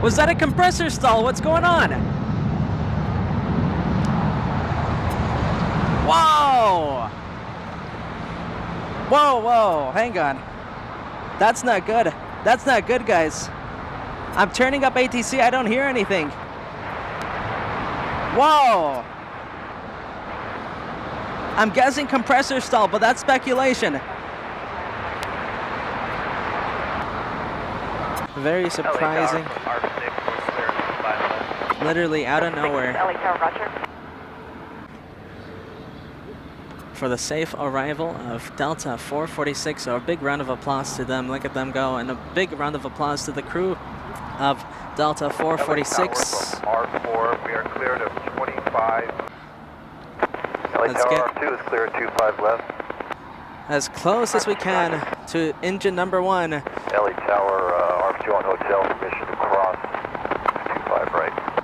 Was that a compressor stall? What's going on? Whoa! Whoa, whoa, hang on. That's not good. That's not good, guys. I'm turning up ATC, I don't hear anything. Whoa! I'm guessing compressor stall, but that's speculation. Very surprising. Literally out of nowhere. For the safe arrival of Delta 446, so a big round of applause to them. Look at them go, and a big round of applause to the crew of Delta 446. R4, we are cleared of 25. Let's get R2 is clear at 25 left. as close as we can to engine number 1. LA Tower, R2 on hotel, permission to cross.